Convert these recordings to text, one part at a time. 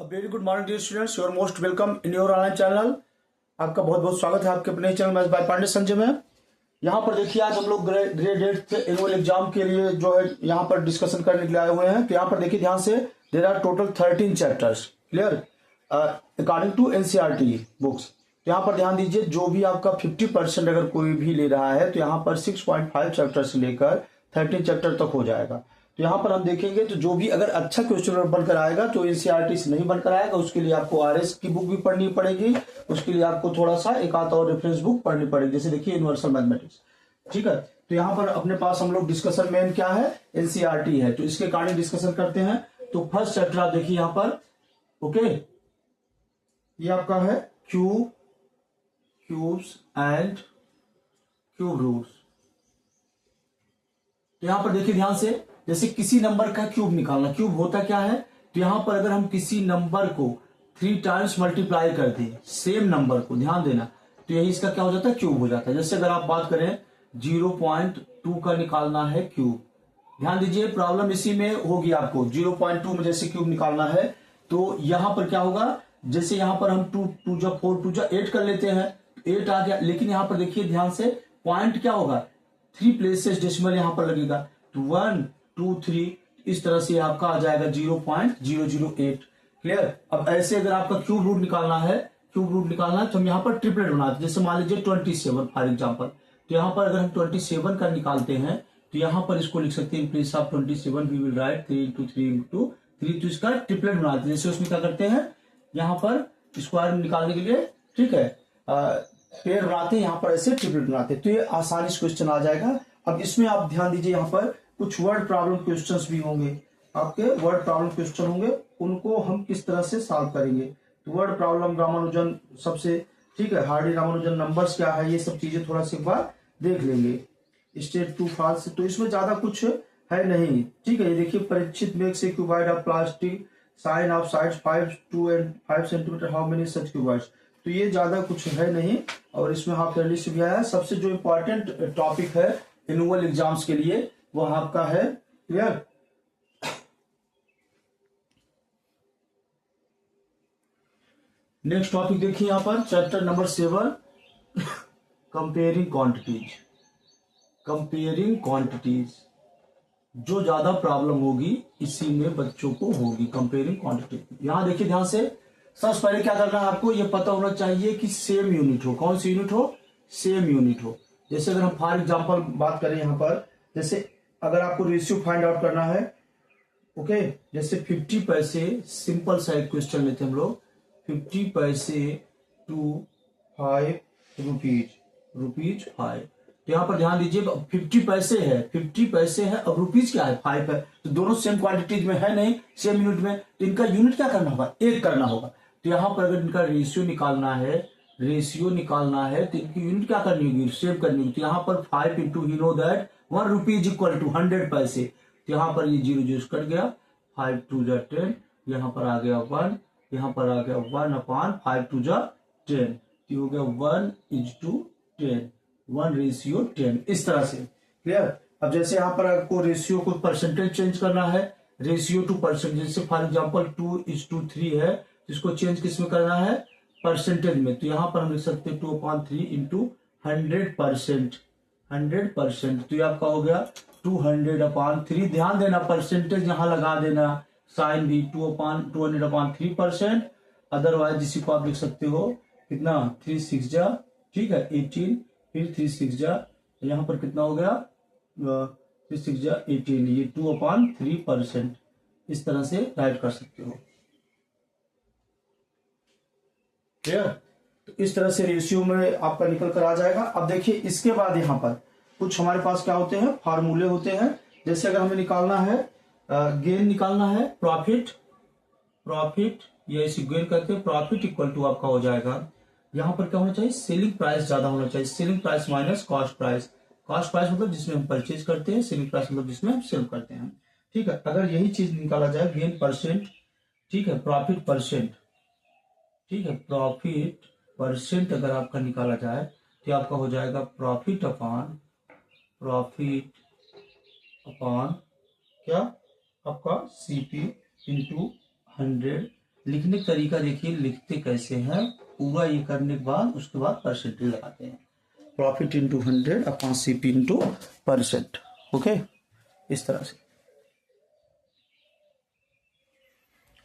Very good morning dear students, your most welcome in your online channel. आपका बहुत बहुत स्वागत है आपके अपने channel maths by Pandey Sanjay में। यहाँ पर देखिए आज हम लोग ग्रेड 8 एनुअल एग्जाम के लिए जो है यहाँ पर डिस्कशन करने के लिए आए हुए हैं। तो यहाँ पर देखिए ध्यान से, there are total 13 chapters clear according to NCERT books. यहाँ पर ध्यान दीजिए, जो भी आपका 50% अगर कोई भी ले रहा है तो यहाँ पर 6.5 चैप्टर से लेकर 13 चैप्टर तक हो जाएगा। तो यहाँ पर हम देखेंगे तो जो भी अगर अच्छा क्वेश्चन बनकर आएगा तो एनसीईआरटी से नहीं बनकर आएगा, उसके लिए आपको आरएस की बुक भी पढ़नी पड़ेगी, उसके लिए आपको थोड़ा सा एक आध और रेफरेंस बुक पढ़नी पड़ेगी, जैसे देखिए यूनिवर्सल मैथमेटिक्स। ठीक है, तो यहाँ पर अपने पास हम लोग डिस्कशन मेन क्या है, एनसीईआरटी है, तो इसके कारण डिस्कशन करते हैं। तो फर्स्ट चैप्टर आप देखिए यहाँ पर, ओके, ये आपका है क्यूब्स एंड क्यूब रूट्स। तो यहां पर देखिए ध्यान से, जैसे किसी नंबर का क्यूब निकालना, क्यूब होता क्या है, तो यहां पर अगर हम किसी नंबर को 3 टाइम्स मल्टीप्लाई कर दें, सेम नंबर को, ध्यान देना, तो यही इसका क्या हो जाता है, क्यूब हो जाता है। जैसे अगर आप बात करें 0.2 का निकालना है क्यूब, ध्यान दीजिए प्रॉब्लम इसी में होगी आपको। 0.2 में जैसे क्यूब निकालना है तो यहां पर क्या होगा, जैसे यहां पर हम 2 जा 4 2 जा 8 कर लेते हैं, 8 आ गया, लेकिन यहां पर देखिए ध्यान से पॉइंट क्या होगा, 3 प्लेसेस डेसिमल यहां पर लगेगा, तो 1 2 3 इस तरह से आपका आ जाएगा 0.008 क्लियर। अब ऐसे अगर आपका क्यूब रूट निकालना है, तो हम यहाँ पर ट्रिपलेट बनाते हैं। जैसे मान लीजिए 27 फॉर एग्जाम्पल, तो यहाँ पर अगर हम 27 का निकालते हैं तो यहाँ पर इसको लिख सकते हैं place of 27 we will write 3 into 3 into 3, तो इसका ट्रिपलेट बनाते हैं। जैसे उसमें क्या करते हैं, यहाँ पर स्क्वायर निकालने के लिए, ठीक है, पेयर बनाते हैं, यहाँ पर ऐसे ट्रिपलेट बनाते हैं, तो ये आसानी से क्वेश्चन आ जाएगा। अब इसमें आप ध्यान दीजिए, यहाँ पर कुछ वर्ड प्रॉब्लम क्वेश्चंस भी होंगे, आपके वर्ड प्रॉब्लम क्वेश्चन होंगे, उनको हम किस तरह से सॉल्व करेंगे। तो वर्ड प्रॉब्लम रामानुजन सबसे, ठीक है, हार्डी रामानुजन नंबर्स क्या है, ये सब चीजें थोड़ा सा एक बार देख लेंगे। स्टेट 2 फॉल्स, तो इसमें ज्यादा कुछ है नहीं, ठीक है। ये देखिए, Parikshit makes a cuboid of plastic sign of sides 5 2 and 5 centimetre, how many such cuboids. तो ये ज्यादा कुछ है नहीं, और इसमें हाफ ईयरली से भी आया। सबसे जो इम्पोर्टेंट टॉपिक है एनुअल एग्जाम्स के लिए वो आपका है, क्लियर। नेक्स्ट टॉपिक देखिए यहां पर, चैप्टर नंबर 7, कंपेयरिंग क्वांटिटीज। जो ज्यादा प्रॉब्लम होगी इसी में बच्चों को होगी, कंपेयरिंग क्वांटिटी। यहां देखिए ध्यान से, सबसे पहले क्या करना है, आपको यह पता होना चाहिए कि सेम यूनिट हो। कौन सी यूनिट हो, सेम यूनिट हो। जैसे अगर हम फॉर एग्जांपल बात करें यहाँ पर, जैसे अगर आपको रेशियो फाइंड आउट करना है, ओके, जैसे 50 पैसे, सिंपल सा एक क्वेश्चन लेते हैं हम लोग, 50 पैसे टू 5 रुपीज 5। तो यहाँ पर ध्यान दीजिए, 50 पैसे है, 50 पैसे है, अब रुपीज क्या है, 5 है, तो दोनों सेम क्वांटिटीज में है नहीं, सेम यूनिट में, तो इनका यूनिट क्या करना होगा, 1 करना होगा। तो यहाँ पर अगर इनका रेशियो निकालना है तो इनकी यूनिट क्या करनी होगी, सेम करनी होगी। तो यहाँ पर 5 into, you know that 1 rupees equal to 100 paise, तो यहाँ पर ये 0 0 कट गया, 5 2 जा 10, यहाँ पर आ गया 1, यहाँ पर आ गया 1 अपॉन 5 2 जा 10, तो हो गया 1:10, 1:10, इस तरह से, क्लियर। अब जैसे यहाँ पर आपको रेशियो को परसेंटेज चेंज करना है, रेशियो टू परसेंटेज, जैसे फॉर एग्जांपल 2:3 है, इसको चेंज किस में करना है, परसेंटेज में। तो यहाँ पर हम लिख सकते हैं 2/3 इंटू 100%, तो ये आपका हो गया 200/3। ध्यान देना, परसेंटेज यहाँ लगा देना, साइन भी 200/3%। अदरवाइज इसी को आप लिख सकते हो कितना, 3 6 जा, ठीक है, 18, फिर 3 6 जा, यहाँ पर कितना हो गया, 3 6 जा 18, ये 2/3%, इस तरह से राइट कर सकते हो, क्लियर। तो इस तरह से रेशियो में आपका निकल कर आ जाएगा। अब देखिए इसके बाद यहाँ पर कुछ हमारे पास क्या होते हैं, फार्मूले होते हैं। जैसे अगर हमें निकालना है, गेन निकालना है, प्रॉफिट, या इसी गेन करते हैं, प्रॉफिट इक्वल टू आपका हो जाएगा, यहाँ पर क्या होना चाहिए, सेलिंग प्राइस ज्यादा होना चाहिए, selling price minus cost price. Cost price मतलब जिसमें हम परचेज करते हैं, सेलिंग प्राइस मतलब जिसमें हम सेल करते हैं, ठीक है। अगर यही चीज निकाला जाए, गेन परसेंट, ठीक है, प्रॉफिट परसेंट, ठीक है, प्रॉफिट परसेंट अगर आपका निकाला जाए तो आपका हो जाएगा प्रॉफिट अपॉन क्या, आपका सीपी इंटू 100 लिखने का तरीका देखिए, लिखते कैसे हैं, पूरा ये करने के बाद उसके बाद परसेंटेज लगाते हैं, profit into 100 upon CP into percent. Okay, इस तरह से।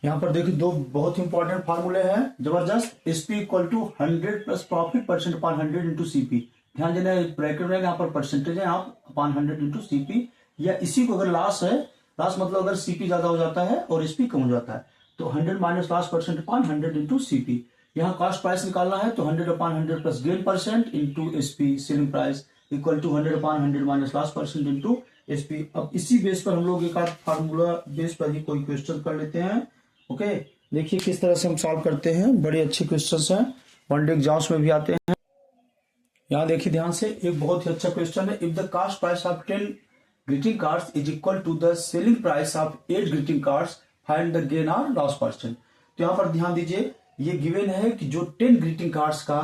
यहाँ पर देखिए दो बहुत इंपॉर्टेंट फार्मूले हैं जबरदस्त। SP equal to 100 plus profit percent upon 100 into CP। ध्यान देना, ब्रैकेट में यहाँ पर परसेंटेज है, आप अपॉन 100 इंटू CP, या इसी को अगर लॉस है, लॉस मतलब अगर CP ज्यादा हो जाता है और SP कम हो जाता है तो 100 minus loss percent upon 100 into CP। यहाँ कॉस्ट प्राइस निकालना है तो 100 upon 100 plus gain percent into SP selling price equal to 100 upon 100 minus loss percent into SP। अब इसी बेस पर हम लोग एक आध फार्मूला बेस पर ही कोई क्वेश्चन कर लेते हैं। ओके, देखिए किस तरह से हम सॉल्व करते हैं, बड़े अच्छे क्वेश्चंस हैं, वनडे एग्जाम्स में भी आते हैं। यहाँ देखिए ध्यान से, एक बहुत ही अच्छा क्वेश्चन है। If the cost price of 10 greeting cards is equal to the selling price of 8 greeting cards, find the gain और लॉस परसेंट। तो यहाँ पर ध्यान दीजिए, ये गिवन है कि जो 10 ग्रीटिंग कार्ड्स का,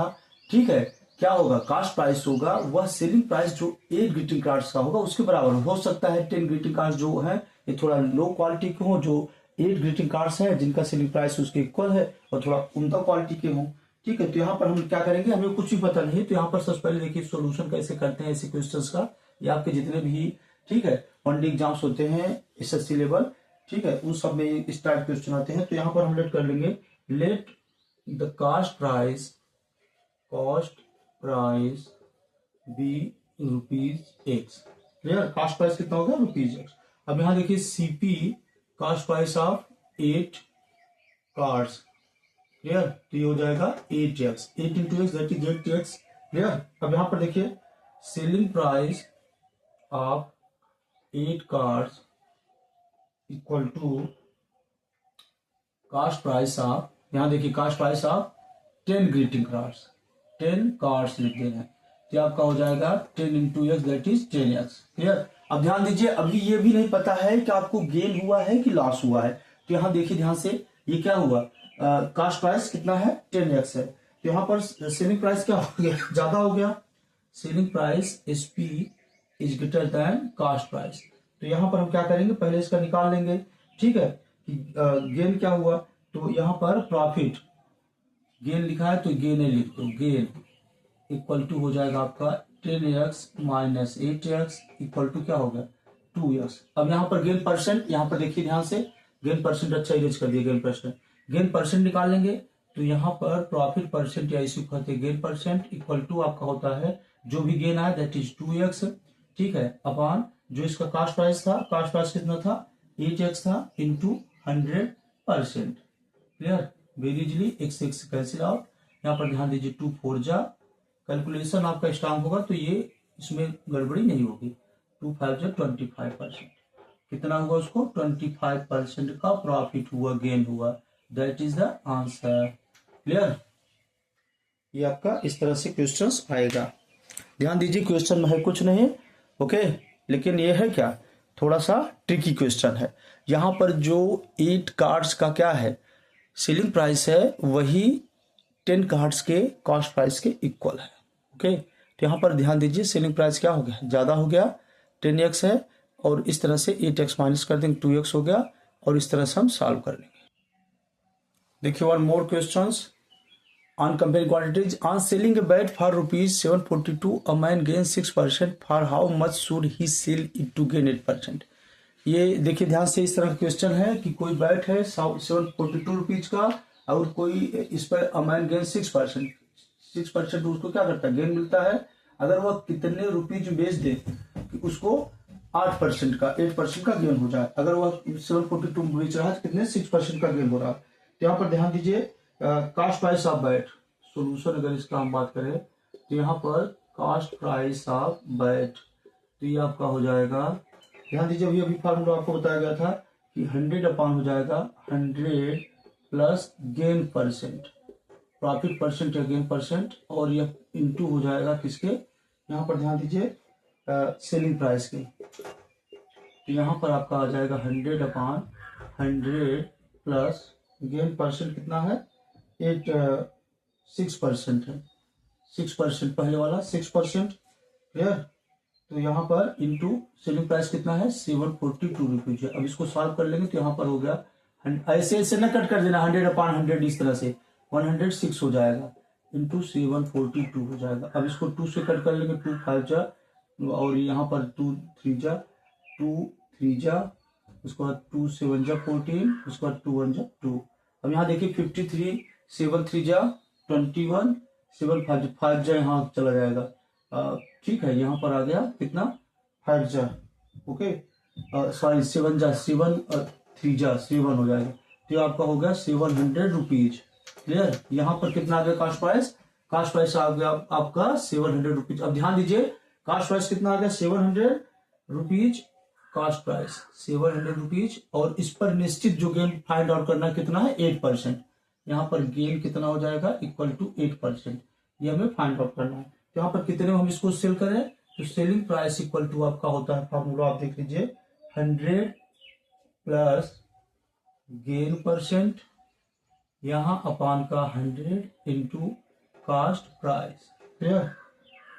ठीक है, क्या होगा, कॉस्ट प्राइस होगा, वह सेलिंग प्राइस जो 8 ग्रीटिंग कार्ड्स का होगा उसके बराबर हो सकता है। 10 ग्रीटिंग कार्ड्स जो है ये थोड़ा लो क्वालिटी के हो, जो 8 ग्रीटिंग कार्ड्स है जिनका सेलिंग प्राइस उसके इक्वल है और थोड़ा उम्दा क्वालिटी के हों। ठीक है, तो यहाँ पर हम क्या करेंगे, हमें कुछ भी पता नहीं, तो यहाँ पर सबसे पहले देखिए सोल्यूशन कैसे करते हैं ऐसे क्वेश्चंस का। ये आपके जितने भी, ठीक है, वनडे एग्जाम्स होते हैं SSC लेवल, ठीक है, उन सब में इस टाइप क्वेश्चन आते हैं। तो यहाँ पर हम लेट कर लेंगे, let the cost price be ₹X। Clear, cost price कितना होगा, ₹X। अब यहाँ देखिए CP cost price of 8 cards, clear, तो ये हो जाएगा 8x, 8 into x that is 8x। Clear, अब यहाँ पर देखिए selling price of 8 cards equal to cost price of, यहाँ देखिए cost price of 10 greeting cards, 10 cards लिख देना, तो आपका हो जाएगा 10 into x that is 10x। Clear, अब ध्यान दीजिए, अभी ये भी नहीं पता है कि आपको गेन हुआ है कि लॉस हुआ है। तो यहाँ देखिए ध्यान से, ये क्या हुआ, कॉस्ट प्राइस कितना है, 10x है, तो यहाँ पर सेलिंग प्राइस क्या हो गया, ज्यादा हो गया, selling price SP is greater than cost price. तो यहाँ पर हम क्या करेंगे, पहले इसका निकाल लेंगे, ठीक है, कि गेन क्या हुआ, तो यहाँ पर प्रॉफिट, गेन लिखा है तो गेन लिख दो, गेन इक्वल टू हो जाएगा आपका 10x minus 8x equal to क्या हो गया, 2x। अब यहाँ पर गेन परसेंट, यहाँ पर देखिए ध्यान से, गेन परसेंट अच्छा इरेज कर दिया, गेन परसेंट निकाल लेंगे, तो यहाँ पर प्रॉफिट परसेंट या इसी को कहते हैं गेन परसेंट इक्वल टू आपका होता है जो भी गेन आया दैट इज 2x, ठीक है, अपॉन जो इसका कॉस्ट प्राइस था, कॉस्ट प्राइस कितना था, 8x था, into 100%। Clear, very easily x cancel out. यहाँ पर ध्यान दीजिए 2 4 जा, कैलकुलेशन आपका स्ट्रांग होगा तो ये इसमें गड़बड़ी नहीं होगी। 2 5 जा 25%, कितना हुआ उसको, 25% का प्रॉफिट हुआ, गेन हुआ, that is the answer. Clear, ये आपका इस तरह से क्वेश्चंस आएगा। ध्यान दीजिए क्वेश्चन में है कुछ नहीं, ओके, लेकिन ये है क्या, थोड़ा सा ट्रिकी क्वेश्चन है। यहाँ पर जो 8 कार्ड्स का क्या है, सेलिंग प्राइस है, वही 10 कार्ड्स के कॉस्ट प्राइस के इक्वल है। ओके, तो यहाँ पर ध्यान दीजिए सेलिंग प्राइस क्या हो गया, ज्यादा हो गया, 10x है, और इस तरह से 8x माइनस कर देंगे, 2x हो गया, और इस तरह से हम सॉल्व कर लेंगे। देखिए one more questions on comparing quantities. On selling a bed for ₹742, a man gains 6%. For how much should he sell it to gain 8%? ये देखिए ध्यान से, इस तरह का क्वेश्चन है कि कोई बैट है 742 रुपीज का, और कोई इस पर अमैन गेन 6%, 6% उसको क्या करता है, गेन मिलता है। अगर वह कितने रुपीज बेच दे कि उसको 8% का, 8% का गेन हो जाए। अगर वह 742 बेच रहा है तो कितने, 6% का गेन हो रहा है। तो यहाँ पर ध्यान दीजिए, cost price of bat, solution अगर इसका हम बात करें तो यहाँ पर कॉस्ट प्राइस ऑफ बैट, तो ये आपका हो जाएगा, ध्यान दीजिए अभी फार्मूला आपको बताया गया था कि 100 अपॉन हो जाएगा 100 plus gain percent, profit percent या गेन परसेंट, और यह इंटू हो जाएगा किसके, यहाँ पर ध्यान दीजिए सेलिंग प्राइस के। तो यहाँ पर आपका आ जाएगा 100 अपॉन 100 प्लस गेन परसेंट कितना है, 6% है, 6% पहले वाला 6%। क्लियर, तो यहाँ पर इंटू सेलिंग प्राइस कितना है, 742 रुपीज है। अब इसको सॉल्व कर लेंगे तो यहाँ पर हो गया ऐसे ऐसे न कट कर देना, 100/100 इस तरह से 106 हो जाएगा, इंटू 742 हो जाएगा। अब इसको 2 से कट कर लेंगे, 2 5 जा, और यहाँ पर 2 3 जा, 2 3 जा, उसके बाद 2 7 जा 14, उसके बाद 2 1 जा 2। अब यहाँ देखिए 53, 7 3 जा 21, 7 5 जा यहाँ चला जाएगा। ठीक है, यहाँ पर आ गया कितना 5 जा, ओके, सॉरी 7 जा 7 3 जा 7 हो जाएगा। तो आपका हो गया 700 रुपीज। क्लियर। यहाँ पर कितना आ गया कास्ट प्राइस? कास्ट प्राइस आ गया आपका 700 रुपीज। अब ध्यान दीजिए कास्ट प्राइस कितना आ गया 700 रुपीज, कास्ट प्राइस 700 रुपीज, और इस पर निश्चित जो गेन फाइंड आउट करना कितना है 8%। यहाँ पर गेन कितना हो जाएगा इक्वल टू 8%, ये हमें फाइंड आउट करना है। तो यहाँ पर कितने में हम इसको सेल करें, तो सेलिंग प्राइस इक्वल टू आपका होता है फॉर्मूला, आप देख लीजिए 100 प्लस गेन परसेंट यहाँ अपान का 100 into cost price. Clear.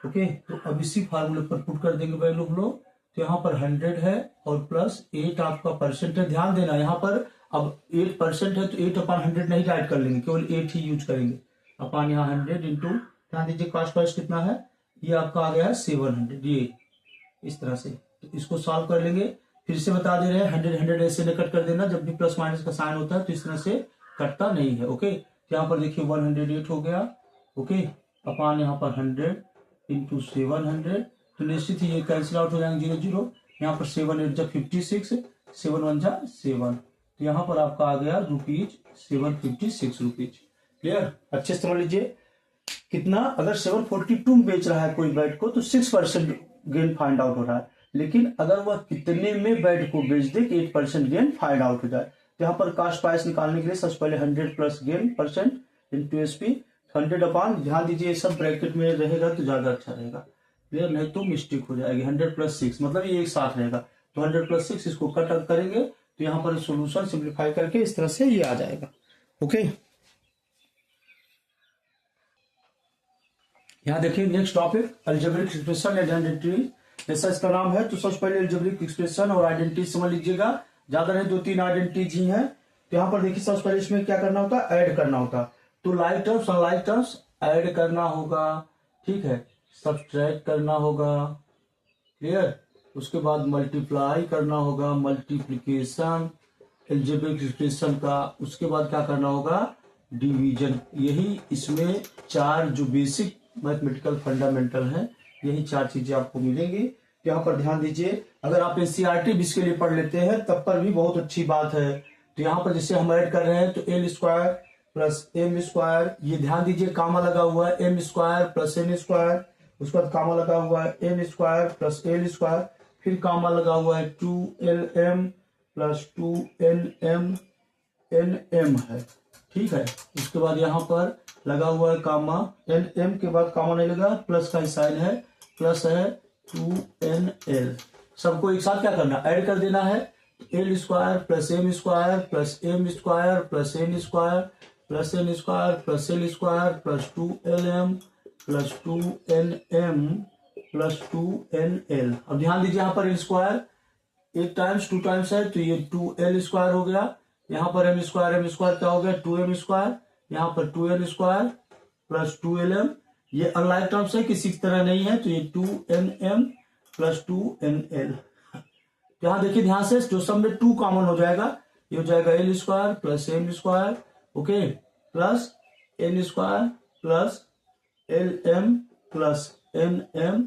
Okay, तो अब इसी फार्मूले पर पुट कर देंगे वैल्यू हम लोग। तो यहाँ पर 100 है और प्लस 8 आपका परसेंट है। ध्यान देना यहाँ पर अब 8% है तो 8/100 नहीं ऐड कर लेंगे, केवल 8 ही यूज करेंगे। अपान यहाँ 100 इंटू, ध्यान दीजिए कास्ट प्राइस कितना है, ये आपका आ गया है 700, ये इस तरह से। तो इसको सॉल्व कर लेंगे, फिर से बता दे रहे हैं 100 ऐसे न कट कर देना, जब भी प्लस माइनस का साइन होता है तो इस तरह से कटता नहीं है। ओके, तो यहाँ पर देखिए 108 हो गया। ओके, अपान यहाँ पर 100 इंटू 700, तो निश्चित ही ये कैंसिल आउट हो जाएंगे 0 0। यहाँ पर 7 8 जा 56, 7 1 जा 7, तो यहाँ पर आपका आ गया रुपीज 756 रुपीज। क्लियर। अच्छे से समझ लीजिए कितना, अगर 742 में बेच रहा है कोई बेड को तो 6% गेन फाइंड आउट हो रहा है, लेकिन अगर वह कितने में बेड को बेच दे कि 8% गेन फाइंड आउट हो जाए। तो यहाँ पर कास्ट प्राइस निकालने के लिए सबसे पहले 100 plus gain percent into SP 100 अपान, ध्यान दीजिए सब ब्रैकेट में रहेगा तो ज्यादा अच्छा रहेगा। क्लियर, नहीं तो मिस्टेक हो जाएगी। 100 प्लस 6 मतलब ये एक साथ रहेगा, तो 100 प्लस 6 इसको कट करेंगे तो यहाँ पर सोल्यूशन सिंप्लीफाई करके इस तरह से ये आ जाएगा। ओके, यहाँ देखिए next topic algebraic expression identity. जैसा इसका नाम है तो सबसे पहले अलजेब्रिक एक्सप्रेशन और आइडेंटिटी समझ लीजिएगा, ज्यादा नहीं 2-3 आइडेंटिटीज ही हैं। तो यहाँ पर देखिए सबसे पहले इसमें क्या करना होता है, ऐड करना होता है। तो like terms unlike terms add करना होगा, ठीक है, सब्सट्रैक्ट करना होगा। क्लियर। उसके बाद मल्टीप्लाई करना होगा, मल्टीप्लीकेशन अलजेब्रिक एक्सप्रेशन का। उसके बाद क्या करना होगा, डिवीजन। यही इसमें 4 जो बेसिक मैथमेटिकल फंडामेंटल है, यही 4 चीजें आपको मिलेंगी। यहाँ पर ध्यान दीजिए, अगर आप एनसीईआरटी भी इसके लिए पढ़ लेते हैं तब पर भी बहुत अच्छी बात है। तो यहाँ पर जैसे हम ऐड कर रहे हैं तो L square plus M square, ये ध्यान दीजिए कामा लगा हुआ है, M square plus N square, उसके बाद कामा लगा हुआ है N square plus L square, फिर कामा लगा हुआ है 2LM प्लस 2NM, NM है, ठीक है। उसके बाद यहाँ पर लगा हुआ है कामा, NM के बाद कामा नहीं लगा, प्लस का साइन है, प्लस है 2NL। सबको एक साथ क्या करना, ऐड कर देना है। L square plus M square plus M square plus N square plus N square plus L square plus 2LM plus 2NM plus 2NL। अब ध्यान दीजिए यहाँ पर एल स्क्वायर 1 टाइम्स 2 टाइम्स है तो ये 2L स्क्वायर हो गया। यहाँ पर एम स्क्वायर क्या हो गया 2M स्क्वायर, यहाँ पर 2N स्क्वायर प्लस 2LM। ये अनलाइक टर्म्स है, किसी तरह नहीं है, तो ये 2NM प्लस 2NL। यहाँ देखिए ध्यान से, जो सब में 2 कॉमन हो जाएगा, ये हो जाएगा L square plus M square, okay, plus N square plus LM plus NM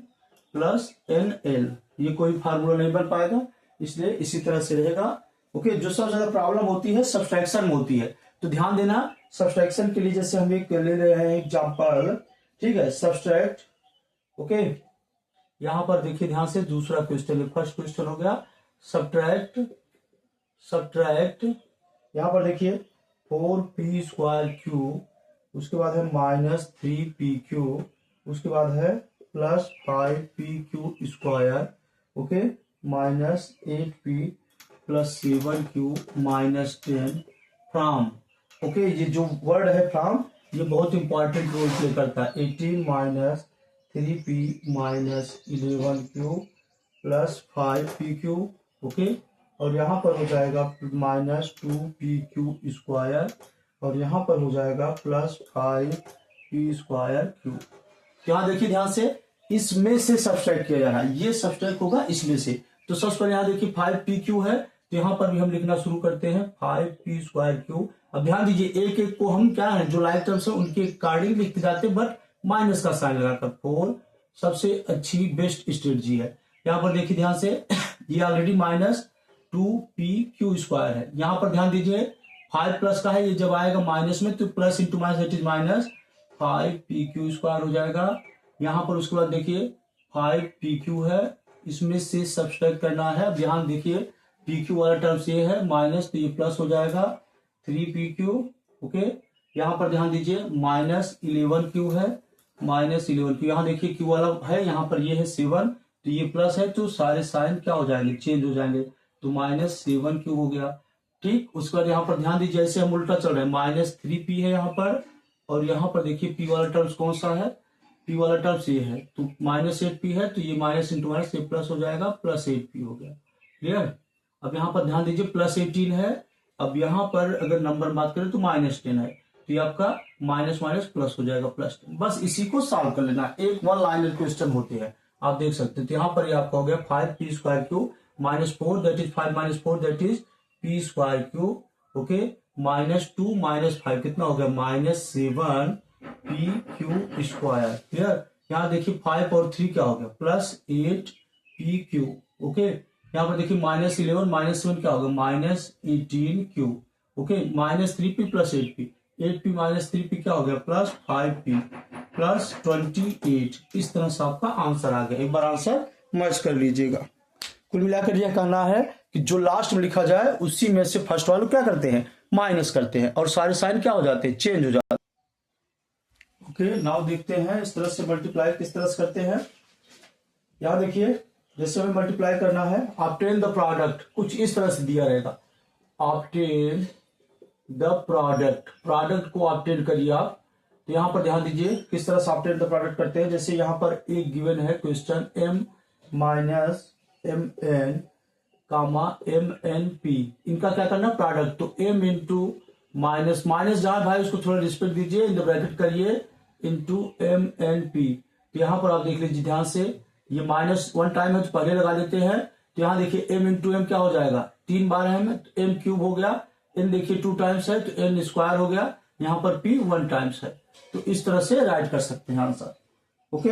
plus NL। ये कोई फार्मूला नहीं बन पाएगा, इसलिए इसी तरह से रहेगा। ओके, जो सबसे ज्यादा प्रॉब्लम होती है सब्सट्रैक्शन में होती है, तो ध्यान देना सब्सट्रैक्शन के लिए जैसे हम एक ले रहे हैं एग्जांपल, ठीक है, सब्सट्रैक्ट। ओके, यहां पर देखिए ध्यान से दूसरा क्वेश्चन है, फर्स्ट क्वेश्चन हो गया सब्ट्रैक्ट। यहां पर देखिए 4p स्क्वायर क्यूब, उसके बाद है माइनस 3p क्यूब, उसके बाद है plus 5p cube square, okay, minus 8p plus 7q minus 10 from. Okay, ये जो वर्ड है फ्रॉम, ये बहुत इंपॉर्टेंट रोल प्ले करता है। 18 minus 3p minus 11q plus 5p cube, okay, और यहाँ पर हो जाएगा -2pq², और यहाँ पर हो जाएगा +5p²q। यहाँ देखिए ध्यान से, इसमें से सब्सट्रैक्ट किया जा रहा है, ये सब्सट्रैक्ट होगा इसमें से। तो सबसे पहले यहाँ देखिए 5pq है, तो यहाँ पर भी हम लिखना शुरू करते हैं 5p²q। अब ध्यान दीजिए, एक एक को हम क्या है, जो लाइक टर्म्स है उनके अकॉर्डिंग लिखते जाते हैं, बट माइनस का साइन लगाकर। 4 सबसे अच्छी बेस्ट स्ट्रेटजी है। यहाँ पर देखिए ध्यान से, ये ऑलरेडी -2pq² है। यहाँ पर ध्यान दीजिए 5 प्लस का है, ये जब आएगा माइनस में तो plus into minus that is -5pq² हो जाएगा। यहाँ पर उसके बाद देखिए 5pq है, इसमें से सब्सट्रैक्ट करना है। अब ध्यान देखिए pq वाला टर्म्स ये है माइनस, तो ये प्लस हो जाएगा 3pq। ओके, यहाँ पर ध्यान दीजिए -11q है, -11q। यहाँ देखिए q वाला है, यहाँ पर ये है 7, तो ये प्लस है, तो सारे साइन क्या हो जाएंगे, चेंज हो जाएंगे, तो -7q हो गया। ठीक, उसके बाद यहाँ पर ध्यान दीजिए, ऐसे हम उल्टा चल रहे हैं, -3p है यहाँ पर, और यहाँ पर देखिए p वाला टर्म्स कौन सा है, p वाला टर्म्स ये है, तो -8p है, तो ये माइनस इंटू माइनस ये प्लस हो जाएगा, +8p हो गया। क्लियर। अब यहाँ पर ध्यान दीजिए +18 है। अब यहाँ पर अगर नंबर बात करें तो -10 है, तो ये आपका माइनस माइनस प्लस हो जाएगा +10। बस इसी को सॉल्व कर लेना, एक 1 लाइनर क्वेश्चन होते हैं, आप देख सकते हैं। तो यहाँ पर ये आपका हो गया 5p²q -4 that is 5 - 4 that is p²q। Okay, -2 - 5 कितना हो गया, -7pq²। क्लियर। यहाँ देखिए 5 और 3 क्या हो गया, +8pq। ओके, यहाँ पर देखिए -11 - 7 क्या होगा, -18q। Okay, -3p + 8p, 8p - 3p क्या हो गया, +5p +28। इस तरह से आपका आंसर आ गया। एक बार आंसर मर्ज कर लीजिएगा। कुल मिलाकर यह कहना है कि जो लास्ट में लिखा जाए उसी में से फर्स्ट वाले क्या करते हैं, माइनस करते हैं, और सारे साइन क्या हो जाते हैं, चेंज हो जाते हैं। ओके, नाउ देखते हैं इस तरह से मल्टीप्लाई किस तरह से करते हैं। यहाँ देखिए, जैसे हमें मल्टीप्लाई करना है, ऑब्टेन द प्रोडक्ट, कुछ इस तरह से दिया रहेगा, ऑब्टेन द प्रोडक्ट, प्रोडक्ट को ऑब्टेन करिए आप। तो यहाँ पर ध्यान दीजिए किस तरह से ऑब्टेन द प्रोडक्ट करते हैं। जैसे यहाँ पर एक गिवन है क्वेश्चन, m - mn, mnp, इनका क्या करना, प्रोडक्ट। तो m इंटू माइनस, जहां भाई उसको थोड़ा रिस्पेक्ट दीजिए, इन द ब्रैकेट करिए, इंटू mnp। तो यहाँ पर आप देख लीजिए ध्यान से, ये -1 टाइम है तो पहले लगा देते हैं। तो यहाँ देखिए m इंटू एम क्या हो जाएगा, 3 बार है में तो m³ हो गया, n देखिए 2 टाइम्स है तो n² हो गया, यहाँ पर p 1 टाइम्स है। तो इस तरह से राइट कर सकते हैं आंसर। ओके,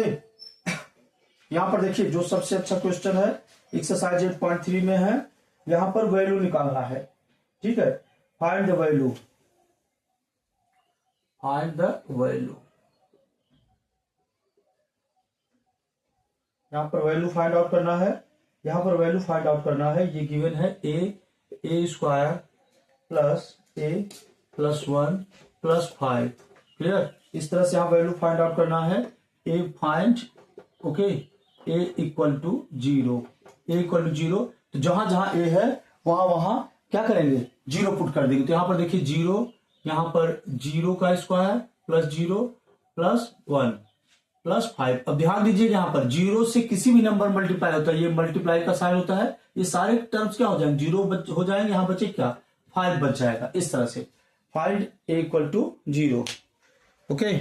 यहाँ पर देखिए जो सबसे अच्छा क्वेश्चन है एक्सरसाइज 8.3 में है, यहाँ पर वैल्यू निकालना है। ठीक है, find the value, find the value. यहाँ पर वैल्यू फाइंड आउट करना है, यहाँ पर वैल्यू फाइंड आउट करना है। ये गिवन है a² + a + 1 + 5। क्लियर। इस तरह से यहाँ वैल्यू फाइंड आउट करना है। a find, okay, a = 0, a = 0। तो जहां जहां a है वहां वहां क्या करेंगे, 0 पुट कर देंगे। तो यहाँ पर देखिए 0, यहाँ पर 0 का स्क्वायर +0 + 1 + 5। अब ध्यान दीजिए यहाँ पर 0 से किसी भी नंबर मल्टीप्लाई होता है, ये मल्टीप्लाई का साइन होता है, ये सारे टर्म्स क्या हो जाएंगे, 0 हो जाएंगे, यहाँ बचे क्या, 5 बच जाएगा। इस तरह से फाइंड a = 0। ओके,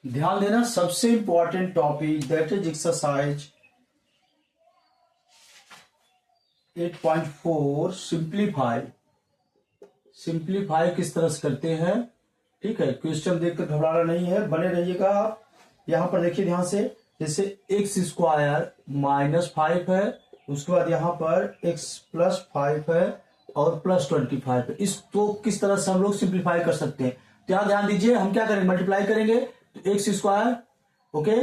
ध्यान देना, सबसे important topic that is exercise 8.4 simplify. Simplify किस तरह से करते हैं। ठीक है, क्वेश्चन देखकर घबराना नहीं है, बने रहिएगा आप। यहाँ पर देखिए ध्यान से, जैसे x² -5 है, उसके बाद यहाँ पर x + 5 है और +25 है। इसको किस तरह से हम लोग सिंप्लीफाई कर सकते हैं। तो यहाँ ध्यान दीजिए, हम क्या करेंगे, मल्टीप्लाई करेंगे। तो x², ओके,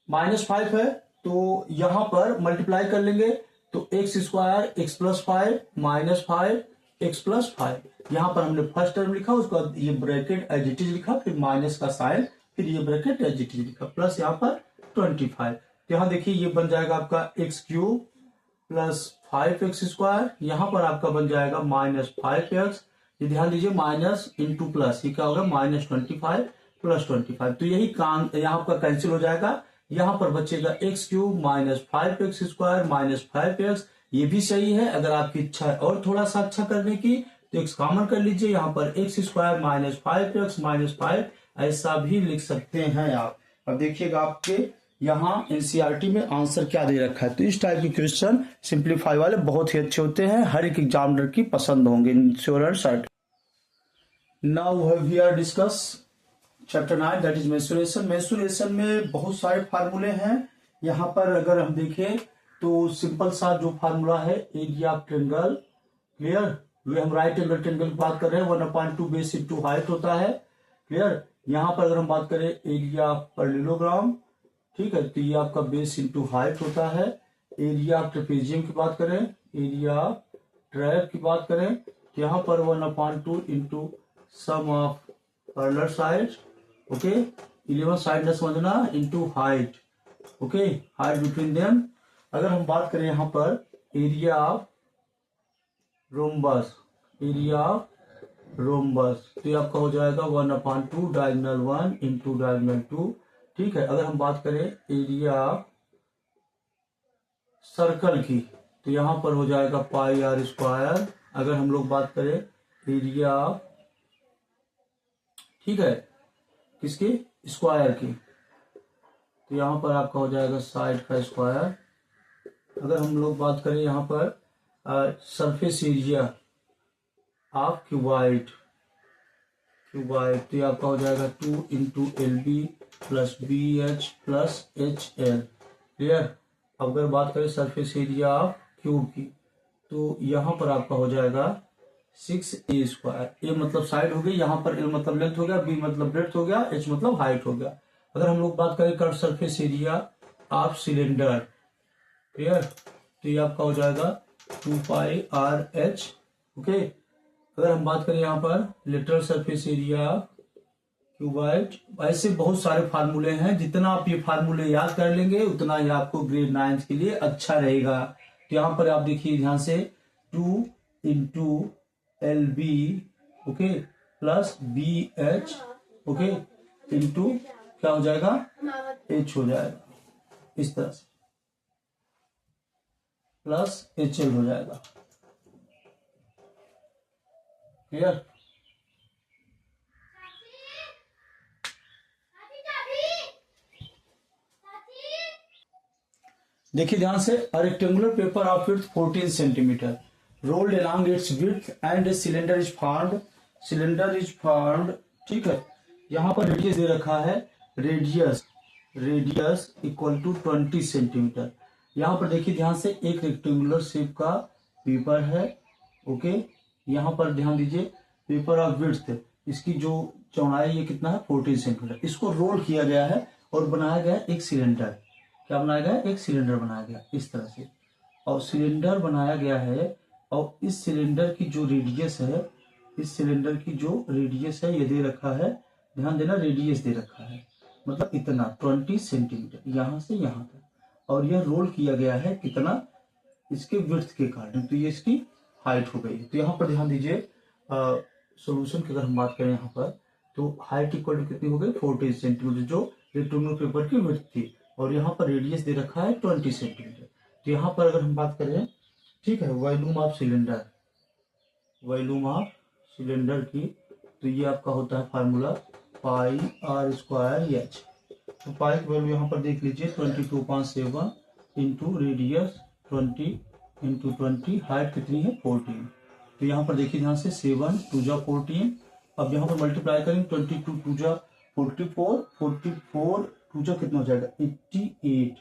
-5 है, तो यहाँ पर मल्टीप्लाई कर लेंगे। तो x² x + 5 -5 x + 5। यहाँ पर हमने फर्स्ट टर्म लिखा, उसके बाद ये ब्रैकेट एज इट इज लिखा, फिर माइनस का साइन, फिर ये ब्रैकेट एज इट इज लिखा, प्लस यहाँ पर 25। यहाँ देखिए ये बन जाएगा आपका x³ + 5x², यहाँ पर आपका बन जाएगा -5x। ये ध्यान दीजिए, माइनस इंटू प्लस, ये क्या होगा, -25 + 25। तो यही काम यहाँ आपका कैंसिल हो जाएगा। यहाँ पर बचेगा x cube minus 5x² minus 5x। ये भी सही है। अगर आपकी इच्छा है और थोड़ा सा अच्छा करने की तो एक्स कॉमन कर लीजिए, यहाँ पर x² माइनस 5x माइनस 5 ऐसा भी लिख सकते हैं आप। अब देखिएगा आपके यहाँ एनसीईआरटी में आंसर क्या दे रखा है। तो इस टाइप के क्वेश्चन सिंप्लीफाई वाले बहुत ही अच्छे होते हैं, हर एक एग्जामिनर की पसंद होंगे, sure and certain. Now we are discuss chapter 9 that is mensuration. Mensuration में बहुत सारे फार्मूले हैं। यहाँ पर अगर हम देखें तो सिंपल सा जो फार्मूला है एरिया ऑफ ट्रायंगल, क्लियर, वे हम राइट एंगल ट्रायंगल की बात कर रहे हैं, 1/2 बेस इंटू हाइट होता है, क्लियर। यहाँ पर अगर हम बात करें एरिया पर लीलोग्राम, ठीक है, तो ये आपका बेस इंटू हाइट होता है। एरिया ऑफ ट्रेपेजियम की बात करें, एरिया ट्रैप की बात करें, तो यहाँ पर 1/2 into sum of parallel side, okay, 11 side न समझना, into height, okay, height between them. अगर हम बात करें यहाँ पर area of rhombus, area of rhombus, तो ये आपका हो जाएगा 1/2 डायगोनल 1 इंटू डायगोनल 2, ठीक है। अगर हम बात करें एरिया ऑफ सर्कल की तो यहाँ पर हो जाएगा πr²। अगर हम लोग बात करें एरिया, ठीक है, किसकी, स्क्वायर की, तो यहाँ पर आपका हो जाएगा साइड का स्क्वायर। अगर हम लोग बात करें यहाँ पर सरफेस एरिया ऑफ क्यूबाइड, तो ये आपका हो जाएगा 2 into LB plus BH plus HL, clear. अगर बात करें सरफेस एरिया ऑफ क्यूब की तो यहाँ पर आपका हो जाएगा 6a²। ए मतलब साइड हो गई, यहाँ पर L मतलब लेंथ हो गया, B मतलब ब्रेड्थ हो गया, H मतलब हाइट हो गया। अगर हम लोग बात करें curve surface area of cylinder, clear, तो ये आपका हो जाएगा 2πRH, ओके। अगर हम बात करें यहाँ पर लेटरल सरफेस एरिया क्यूबाइड, ऐसे बहुत सारे फार्मूले हैं। जितना आप ये फार्मूले याद कर लेंगे उतना ही आपको ग्रेड 9 के लिए अच्छा रहेगा। तो यहाँ पर आप देखिए ध्यान से 2 into LB, okay, plus BH, okay, into क्या हो जाएगा, H हो जाएगा, इस तरह से प्लस HL हो जाएगा, क्लियर। देखिए ध्यान से, a rectangular paper of width 14 centimetre rolled along its width and a cylinder is formed, ठीक है। यहाँ पर रेडियस दे रखा है, रेडियस इक्वल टू 20 सेंटीमीटर। यहाँ पर देखिए ध्यान से, एक रेक्टेंगुलर शेप का पेपर है, ओके। यहाँ पर ध्यान दीजिए, पेपर ऑफ विड्थ, इसकी जो चौड़ाई ये कितना है, 14 सेंटीमीटर। इसको रोल किया गया है और बनाया गया एक सिलेंडर। क्या बनाया गया, एक सिलेंडर बनाया गया इस तरह से, और सिलेंडर बनाया गया है। और इस सिलेंडर की जो रेडियस है, इस सिलेंडर की जो रेडियस है ये दे रखा है, ध्यान देना, रेडियस दे रखा है, मतलब इतना 20 सेंटीमीटर यहाँ से यहाँ तक। और यह रोल किया गया है कितना, इसके विड्थ के कारण, तो ये इसकी हाइट हो गई। तो यहाँ पर ध्यान दीजिए, सॉल्यूशन की अगर हम बात करें यहाँ पर, तो हाइट इक्वल टू कितनी हो गई, 14 सेंटीमीटर, जो रेक्टेंगुलर पेपर की विड्थ थी। और यहाँ पर रेडियस दे रखा है 20 सेंटीमीटर। तो यहाँ पर अगर हम बात करें, ठीक है, वॉल्यूम ऑफ सिलेंडर की, तो ये आपका होता है फार्मूला πr²H। तो पाई की वैल्यू यहाँ पर देख लीजिए, 22.7 इंटू रेडियस 20 इंटू 20, हाइट कितनी है, 14। तो यहाँ पर देखिए ध्यान से, 7 2 जा 14। अब यहाँ पर मल्टीप्लाई करेंगे, 22 2 जा 44, 44 2 जा कितना हो जाएगा, 88।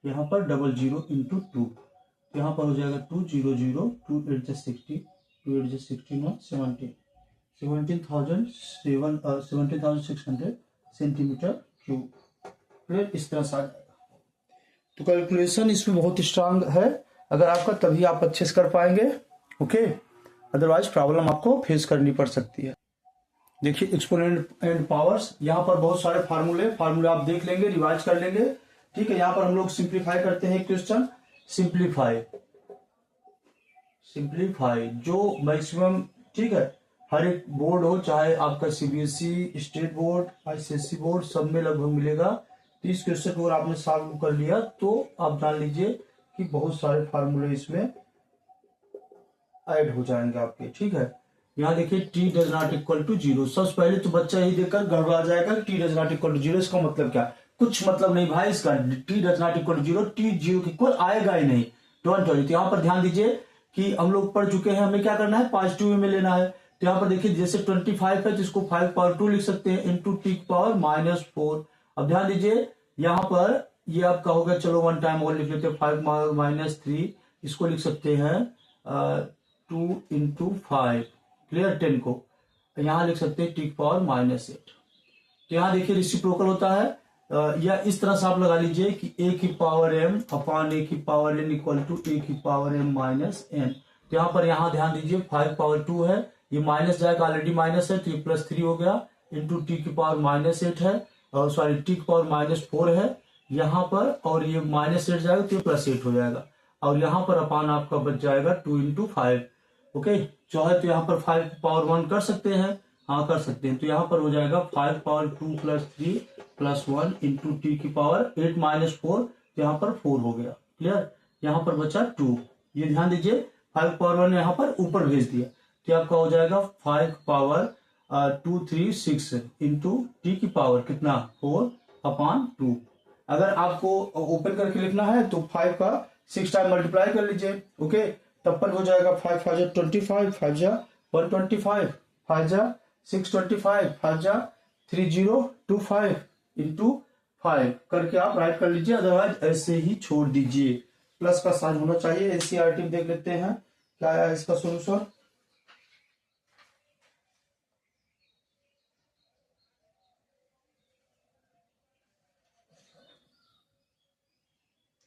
यहाँ पर 00 इंटू 2, यहाँ पर हो जाएगा 200, 2 8 जा 60, 2 8 जा 61, 17,600 सेंटीमीटर क्यूब, फिर इस तरह से आ जाएगा। तो कैलकुलेशन इसमें बहुत स्ट्रांग है, अगर आपका तभी आप अच्छे से कर पाएंगे, ओके, अदरवाइज प्रॉब्लम आपको फेस करनी पड़ सकती है। देखिए एक्सपोनेंट एंड पावर्स, यहाँ पर बहुत सारे फार्मूले आप देख लेंगे, रिवाइज कर लेंगे, ठीक है। यहाँ पर हम लोग सिंप्लीफाई करते हैं क्वेश्चन, सिंप्लीफाई जो मैक्सिमम, ठीक है, हर एक बोर्ड हो, चाहे आपका CBSE, state board, ICSE board, सब में लगभग मिलेगा। तो इस क्वेश्चन को अगर आपने सॉल्व कर लिया तो आप जान लीजिए कि बहुत सारे फार्मूले इसमें ऐड हो जाएंगे आपके। ठीक है, यहाँ देखिए T does not equal to zero. सबसे पहले तो बच्चा यही देखकर गड़बड़ा जाएगा, T does not equal to zero इसका मतलब क्या, कुछ मतलब नहीं भाई इसका। T does not equal to zero, T zero के इक्वल आएगा ही नहीं, डोंट वरी। तो यहाँ पर ध्यान दीजिए कि हम लोग पढ़ चुके हैं, हमें क्या करना है, पॉजिटिव वे में लेना है। तो यहाँ पर देखिए जैसे 25 है तो इसको 5 पावर 2 लिख सकते हैं इंटू टी पावर -4। अब ध्यान दीजिए यहाँ पर ये आपका होगा, चलो वन टाइम और लिख लेते हैं, 5 - 3 इसको लिख सकते हैं 2 × 5, क्लियर, 10 को यहाँ लिख सकते हैं टी पावर -8। तो यहाँ देखिए रेसिप्रोकल होता है, या इस तरह से आप लगा लीजिए कि a की पावर m अपॉन a की power n equal to a की पावर m -n। तो यहाँ पर यहाँ ध्यान दीजिए 5 पावर 2 है, ये माइनस जाएगा, ऑलरेडी माइनस है तो ये +3 हो गया, इंटू टी की पावर -8 है, और सॉरी टी की पावर -4 है यहाँ पर, और ये -8 जाएगा तो ये +8 हो जाएगा, और यहाँ पर अपान आपका बच जाएगा 2 × 5। ओके, चाहे तो यहाँ पर 5 पावर 1 कर सकते हैं, हाँ कर सकते हैं। तो यहाँ पर हो जाएगा 5 पावर 2 + 3 + 1 इंटू टी की पावर 8 - 4, तो यहाँ पर 4 हो गया, क्लियर। यहाँ पर बचा 2, ये ध्यान दीजिए 5 पावर 1 यहाँ पर ऊपर भेज दिया, तो आपका हो जाएगा 5 पावर 2 3 6 इंटू टी की पावर कितना 4/2। अगर आपको ओपन करके लिखना है तो 5 का 6 टाइम मल्टीप्लाई कर लीजिए। ओके, तब पर हो जाएगा 5 × 5 = 25, 5 × 125, 5 × 625, 5 × 3025 इंटू 5 करके आप राइट कर लीजिए, अदरवाइज ऐसे ही छोड़ दीजिए। प्लस का साइन होना चाहिए। एनसीईआरटी में देख लेते हैं क्या आया इसका सोल्यूशन।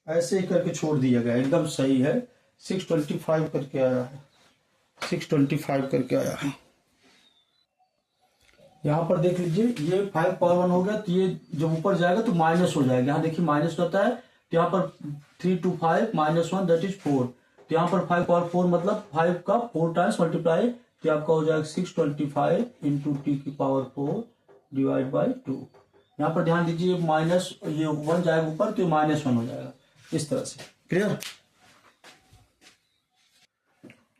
ऐसे ही करके छोड़ दिया गया, एकदम सही है। 625 करके आया है, 625 करके आया है। यहाँ पर देख लीजिए ये 5 पावर 1 हो गया, तो ये जब ऊपर जाएगा तो माइनस हो जाएगा। यहाँ देखिए माइनस होता है, तो यहाँ पर 3 × 5 -1 दैट इज 4। तो यहाँ पर 5 पावर 4 मतलब 5 का 4 टाइम्स मल्टीप्लाई, तो आपका हो जाएगा 625 इंटू टी की पावर 4 / 2। यहाँ पर ध्यान दीजिए माइनस, ये 1 जाएगा ऊपर तो -1 हो जाएगा, इस तरह से, क्लियर।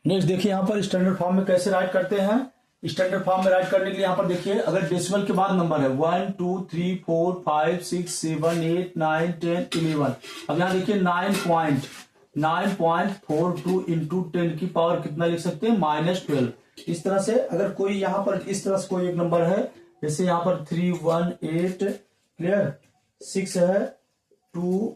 नेक्स्ट देखिए यहाँ पर स्टैंडर्ड फॉर्म में कैसे राइट करते हैं। स्टैंडर्ड फॉर्म में राइट करने के लिए यहाँ पर देखिए अगर डेसिमल के बाद नंबर है 1 2 3 4 5 6 7 8 9 10 11। अब यहाँ देखिए 9.42 इंटू 10 की पावर कितना लिख सकते हैं -12। इस तरह से अगर कोई यहाँ पर इस तरह से कोई एक नंबर है, जैसे यहाँ पर 3 1 8 क्लियर, 6 है 2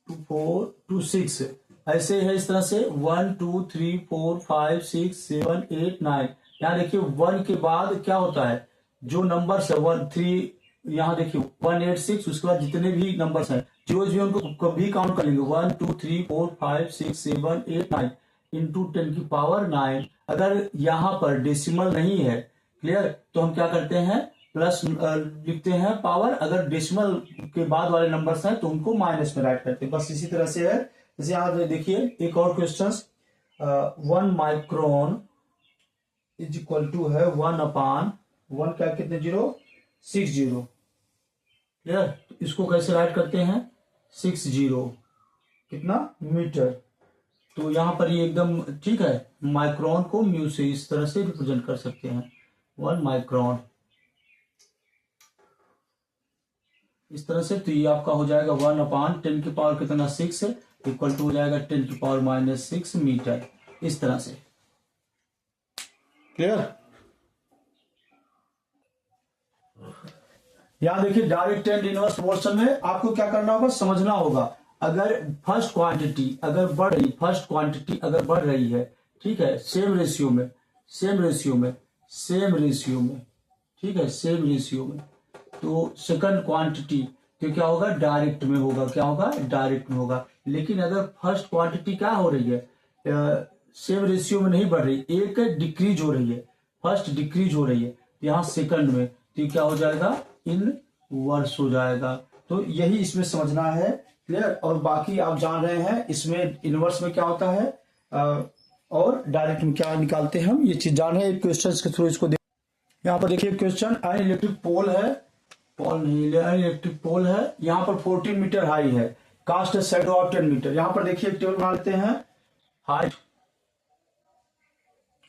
2 4 2 6, ऐसे है इस तरह से 1 2 3 4 5 6 7 8 9। यहाँ देखिए 1 के बाद क्या होता है, जो नंबर्स है 1 3, यहाँ देखिए 186, उसके बाद जितने भी नंबर्स हैं जो भी उनको कभी काउंट कर लेंगे 1 2 3 4 5 6 7 8 9 इंटू 10 की पावर 9। अगर यहाँ पर डेसिमल नहीं है, क्लियर, तो हम क्या करते हैं प्लस लिखते हैं पावर, अगर डेसिमल के बाद वाले नंबर्स हैं तो उनको माइनस में राइट करते हैं। बस इसी तरह से है। जैसे यहाँ देखिए एक और question, 1 micron is equal to है 1/1 क्या कितने 0 क्लियर। तो इसको कैसे राइट करते हैं 60 कितना मीटर। तो यहाँ पर ये एकदम ठीक है, माइक्रोन को म्यू से इस तरह से रिप्रेजेंट कर सकते हैं 1 माइक्रोन इस तरह से। तो ये आपका हो जाएगा 1/10 की पावर कितना 6 इक्वल टू हो जाएगा 10 की पावर -6 मीटर, इस तरह से, क्लियर। यहां देखिए डायरेक्ट एंड इनवर्स प्रोपोर्शन में आपको क्या करना होगा, समझना होगा। अगर फर्स्ट क्वांटिटी अगर बढ़ रही, फर्स्ट क्वांटिटी अगर बढ़ रही है, ठीक है, सेम रेशियो में, ठीक है, सेम रेशियो में, तो सेकंड क्वांटिटी तो क्या होगा डायरेक्ट में होगा, क्या होगा डायरेक्ट में होगा। लेकिन अगर फर्स्ट क्वांटिटी क्या हो रही है, सेम रेशियो में नहीं बढ़ रही, एक डिक्रीज हो रही है, फर्स्ट डिक्रीज हो रही है, तो यहाँ सेकंड में तो क्या हो जाएगा इनवर्स हो जाएगा। तो यही इसमें समझना है, क्लियर। और बाकी आप जान रहे हैं इसमें इनवर्स में क्या होता है और डायरेक्ट में क्या निकालते हैं हम, ये चीज जान रहे हैं। क्वेश्चन के थ्रू इसको यहाँ पर देखिए क्वेश्चन, एन इलेक्ट्रिक पोल है पोल नहीं ले, इलेक्ट्रिक पोल है, यहाँ पर 14 मीटर हाई है, कास्ट शैडो ऑफ 10 मीटर। यहाँ पर देखिए एक टेबल बना लेते हैं, हाइट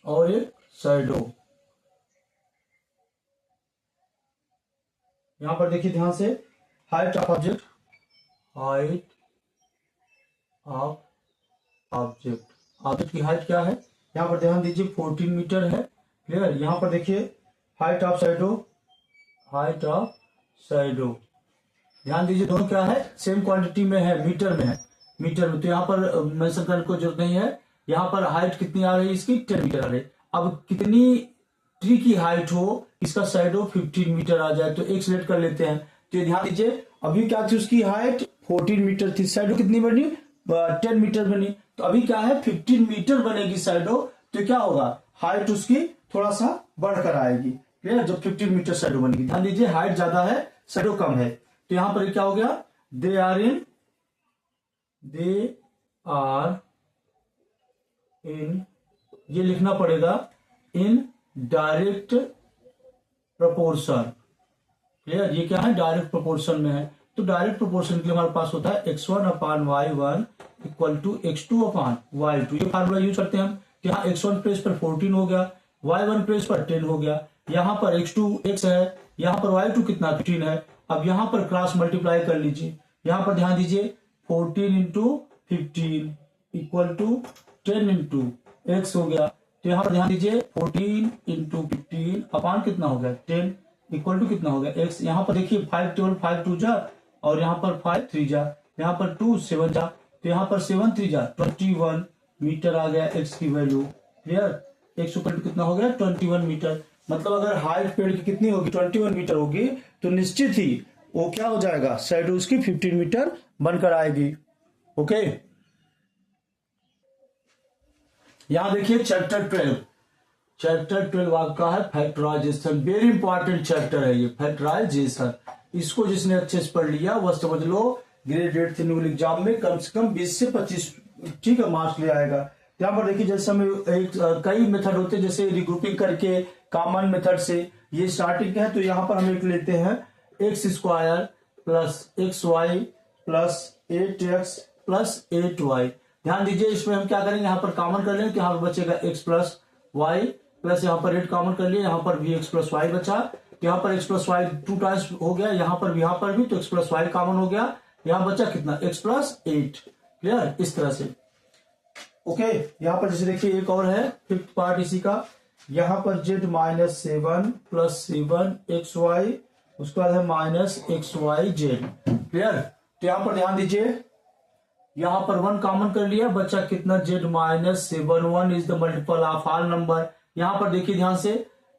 और एक शैडो। यहां पर देखिए ध्यान से, height of object, height of object, object की हाइट क्या है, यहां पर ध्यान दीजिए 14 मीटर है, क्लियर। यहां पर देखिए height of shadow, height of shadow, ध्यान दीजिए दोनों क्या है, सेम क्वांटिटी में है, मीटर में है, मीटर में। तो यहाँ पर मेंशन करने को जरूरत नहीं है। यहाँ पर हाइट कितनी आ रही है इसकी, 10 मीटर आ रही है। अब कितनी ट्री की हाइट हो, इसका शैडो 15 मीटर आ जाए तो एक सिलेक्ट कर लेते हैं। तो ये ध्यान दीजिए, अभी क्या थी उसकी हाइट 14 मीटर थी, शैडो कितनी बनी, 10 मीटर बनी। तो अभी क्या है 15 मीटर बनेगी शैडो, तो क्या होगा, हाइट उसकी थोड़ा सा बढ़कर आएगी, क्लियर। जब 15 मीटर शैडो बनेगी, ध्यान दीजिए हाइट ज्यादा है, शैडो कम है। तो यहां पर क्या हो गया, दे आर इन, ये लिखना पड़ेगा इन डायरेक्ट प्रोपोर्शन, क्लियर। ये क्या है, डायरेक्ट प्रोपोर्शन में है। तो डायरेक्ट प्रोपोर्शन के लिए हमारे पास होता है x1 upon y1 equal to x2 upon y2। ये फार्मूला यूज करते हैं हम। तो यहाँ x1 प्लेस पर 14 हो गया, y1 प्लेस पर 10 हो गया, यहाँ पर x2 x है, यहाँ पर y2 कितना 15 है। अब यहाँ पर क्रॉस मल्टीप्लाई कर लीजिए, यहाँ पर ध्यान दीजिए 14 into 15 equal to 10 into x हो गया। तो यहाँ पर ध्यान दीजिए 14 इंटू 15 अपान कितना हो गया 10 इक्वल टू कितना हो गया एक्स। यहाँ पर देखिए 5 टेबल 5 2 जा, और यहाँ पर 5 3 जा, यहाँ पर 2 7 जा, तो यहाँ पर 7 3 जा 21 मीटर आ गया एक्स की value, clear. X equal to कितना हो गया 21 मीटर। मतलब अगर हाइट पेड़ की कितनी होगी 21 मीटर होगी, तो निश्चित ही वो क्या हो जाएगा, शैडो उसकी 15 मीटर बनकर आएगी। ओके, यहां देखिए चैप्टर 12 आपका है फैक्टराइजेशन। वेरी इंपॉर्टेंट चैप्टर है ये फैक्टराइजेशन। इसको जिसने अच्छे से पढ़ लिया वह समझ लो ग्रेड 8 एनुअल एग्जाम में कम से कम 20 से 25 ठीक है मार्क्स ले आएगा। यहाँ पर देखिए जैसे हमें कई मेथड होते हैं, जैसे रिग्रुपिंग करके कॉमन मेथड से ये स्टार्टिंग है। तो यहाँ पर हम एक लेते हैं x square plus x y plus 8x plus 8y। ध्यान दीजिए इसमें हम क्या करेंगे, यहाँ पर कॉमन कर लेंगे तो यहाँ पर बचेगा x प्लस वाई प्लस यहाँ पर 8 कॉमन कर लिए, यहाँ पर भी x प्लस वाई बचा। तो यहाँ पर x प्लस वाई 2 टाइम्स हो गया, यहाँ पर भी तो x प्लस वाई कॉमन हो गया, यहाँ बचा कितना x प्लस 8, क्लियर। इस तरह से ओके। यहाँ पर जैसे देखिए एक और है फिफ्थ पार्ट इसी का, यहाँ पर z minus 7 plus 7 x y, उसके बाद है minus x y z, clear. तो यहाँ पर ध्यान दीजिए, यहाँ पर 1 कॉमन कर लिया, बच्चा कितना z minus 7, 1 is the multiple of all number. यहाँ पर देखिए ध्यान से,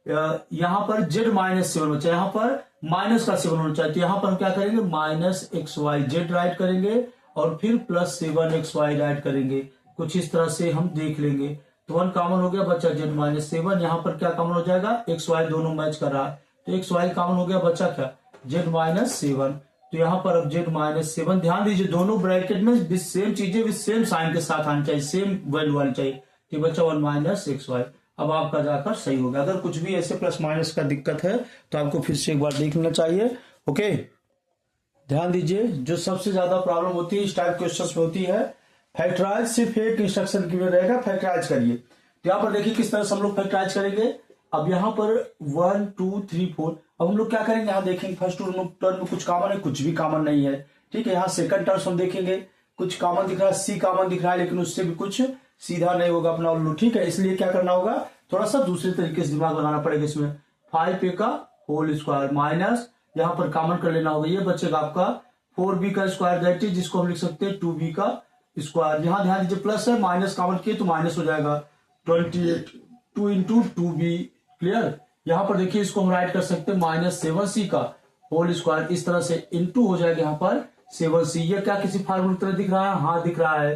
यहाँ पर z माइनस 7 बचा, यहाँ पर माइनस का 7 होना चाहिए। तो यहाँ पर हम क्या करेंगे, minus x y z write करेंगे और फिर प्लस 7 एक्स वाई राइट करेंगे, कुछ इस तरह से हम देख लेंगे। तो 1 कॉमन हो गया, बच्चा z माइनस 7, यहाँ पर क्या कॉमन हो जाएगा, एक्स वाई दोनों मैच कर रहा है, तो एक्स वाई कॉमन हो गया, बच्चा क्या z माइनस 7। तो यहाँ पर अब z माइनस 7, ध्यान दीजिए दोनों ब्रैकेट में सेम चीजें विद सेम साइन के साथ आनी चाहिए, सेम वैल्यू आनी चाहिए। तो बच्चा 1 माइनस एक्स वाई, अब आपका जाकर सही हो गया। अगर कुछ भी ऐसे प्लस माइनस का दिक्कत है तो आपको फिर से एक बार देख लेना चाहिए। ओके, ध्यान दीजिए जो सबसे ज्यादा प्रॉब्लम होती है इस टाइप क्वेश्चन में होती है फैक्टराइज, सिर्फ एक इंस्ट्रक्शन की रहेगा फैक्टराइज करिए। तो यहाँ पर देखिए किस तरह से हम लोग फैक्टराइज करेंगे। अब यहाँ पर 1 2 3 4, अब हम लोग क्या करेंगे, यहाँ देखेंगे फर्स्ट टर्म में कुछ कॉमन है, कुछ भी कॉमन नहीं है, ठीक है। यहाँ सेकंड टर्म हम देखेंगे कुछ कॉमन दिख रहा है, सी कॉमन दिख रहा है, लेकिन उससे भी कुछ सीधा नहीं होगा अपना उल्लू, ठीक है। इसलिए क्या करना होगा, थोड़ा सा दूसरे तरीके से दिमाग लगाना पड़ेगा इसमें। 5a का होल स्क्वायर माइनस यहाँ पर कॉमन कर लेना होगा, ये बचेगा आपका 4b का स्क्वायर, दैट इज जिसको हम लिख सकते हैं 2b का स्क्वायर। यहाँ ध्यान दीजिए प्लस है, माइनस कॉमन किए तो माइनस हो जाएगा 28, 2 इंटू 2b, क्लियर। यहाँ पर देखिए इसको हम राइट कर सकते हैं माइनस 7c का होल स्क्वायर, इस तरह से इंटू हो जाएगा यहाँ पर 7c। ये क्या किसी फार्मूले तरह दिख रहा है, हाँ दिख रहा है।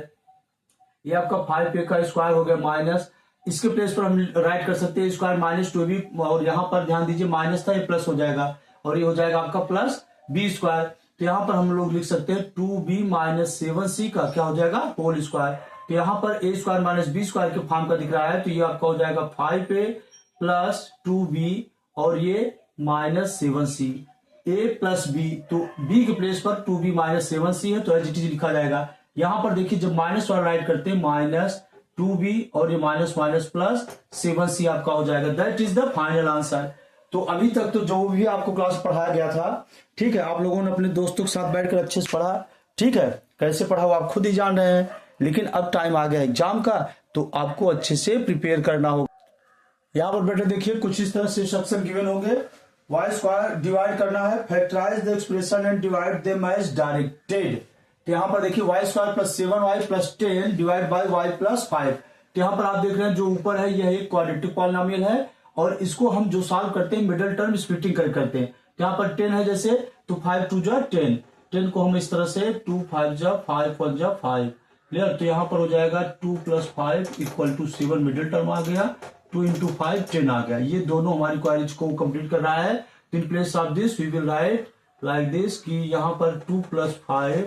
ये आपका 5a का स्क्वायर हो गया माइनस, इसके प्लेस पर हम राइट कर सकते हैं स्क्वायर माइनस 2b, और यहाँ पर ध्यान दीजिए माइनस था, ये प्लस हो जाएगा और ये हो जाएगा आपका प्लस b स्क्वायर। तो यहाँ पर हम लोग लिख सकते हैं 2b माइनस 7c का क्या हो जाएगा होल स्क्वायर। तो यहाँ पर a square minus b square के फॉर्म का दिख रहा है, तो ये आपका हो जाएगा 5a प्लस 2b और ये minus 7c। a plus B, तो b के प्लेस पर 2b माइनस 7c है तो एज इट इज लिखा जाएगा। यहां पर देखिए जब माइनस वाला राइट करते हैं माइनस 2b और ये माइनस माइनस प्लस 7c आपका हो जाएगा। That is the final answer. तो अभी तक तो जो भी आपको क्लास पढ़ाया गया था, ठीक है, आप लोगों ने अपने दोस्तों के साथ बैठकर अच्छे से पढ़ा, ठीक है, कैसे पढ़ा वो आप खुद ही जान रहे हैं। लेकिन अब टाइम आ गया एग्जाम का, तो आपको अच्छे से प्रिपेयर करना होगा। यहाँ पर बेटे देखिए कुछ इस तरह से इंस्ट्रक्शन गिवन होंगे। वाई स्क्वायर डिवाइड करना है, factorise the expression and divide them as directed. तो यहाँ पर देखिए y square plus 7y plus 10 divide by y plus 5। तो यहाँ पर आप देख रहे हैं जो ऊपर है यह एक क्वाड्रेटिक पॉलिनोमियल है और इसको हम जो सॉल्व करते हैं मिडिल टर्म स्प्लिटिंग करते हैं। तो यहाँ पर 10 है जैसे, तो 5 2 जा 10, 10 को हम इस तरह से 2 5 जा 5 1 जा 5, क्लियर। तो यहाँ पर हो जाएगा 2 plus 5 equal to 7, middle term आ गया, 2 इंटू 5 10 आ गया। ये दोनों हमारी क्वेरीज को कंप्लीट कर रहा है। तो in place of this we will write like this कि यहाँ पर 2 प्लस 5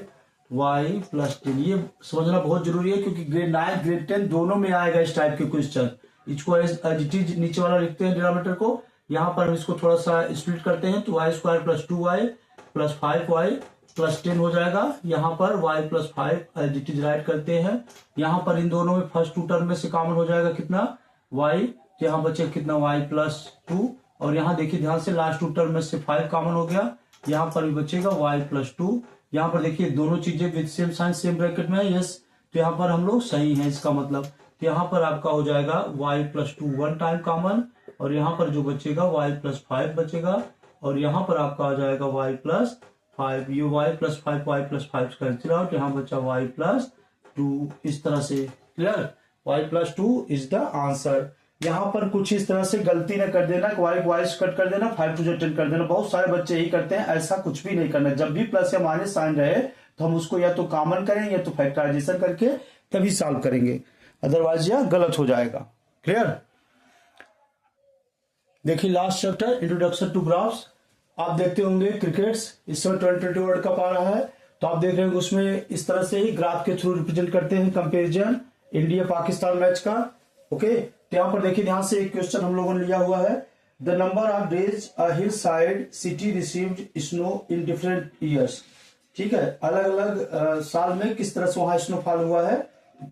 वाई प्लस 10। ये समझना बहुत जरूरी है क्योंकि ग्रेड 9 ग्रेड 10 दोनों में आएगा इस टाइप के क्वेश्चन। इसको एज इट इज नीचे वाला लिखते हैं डिनोमिनेटर को, यहाँ पर हम इसको थोड़ा सा स्प्लिट करते हैं तो y square plus 2y plus 5y plus 10 हो जाएगा। यहाँ पर y plus 5 as it is write करते हैं। यहाँ पर इन दोनों में फर्स्ट टू टर्म में से कॉमन हो जाएगा कितना y, तो यहाँ बचे कितना y प्लस 2, और यहाँ देखिए ध्यान से लास्ट टू टर्म में से 5 कॉमन हो गया, यहाँ पर भी बचेगा y प्लस 2। यहाँ पर देखिए दोनों चीजें with same sign same bracket में है, यस, तो यहाँ पर हम लोग सही है इसका मतलब। तो यहाँ पर आपका हो जाएगा y plus 2 one time common, और यहाँ पर जो बचेगा y प्लस 5 बचेगा, और यहाँ पर आपका आ जाएगा y प्लस 5, ये y plus 5 y plus 5 cancel out, यहाँ बचा y प्लस 2, इस तरह से, clear. y plus 2 is the answer. यहाँ पर कुछ इस तरह से गलती न कर देना, y कट कर देना, 5 2 10 कर देना, बहुत सारे बच्चे यही करते हैं। ऐसा कुछ भी नहीं करना। जब भी प्लस या माइनस साइन रहे तो हम उसको या तो कॉमन करें या तो फैक्टराइजेशन करके तभी सॉल्व करेंगे, अदरवाइज यह गलत हो जाएगा, क्लियर। देखिए last chapter introduction to graphs, आप देखते होंगे क्रिकेट्स इस समय 2020 वर्ल्ड कप आ रहा है, तो आप देख रहे हैं उसमें इस तरह से ही ग्राफ के थ्रू रिप्रेजेंट करते हैं कंपेरिजन इंडिया पाकिस्तान मैच का, ओके। तो यहाँ पर देखिए ध्यान से एक क्वेश्चन हम लोगों ने लिया हुआ है, the number of days a hill side city received snow in different years, ठीक है, अलग अलग साल में किस तरह से वहां स्नोफॉल हुआ है,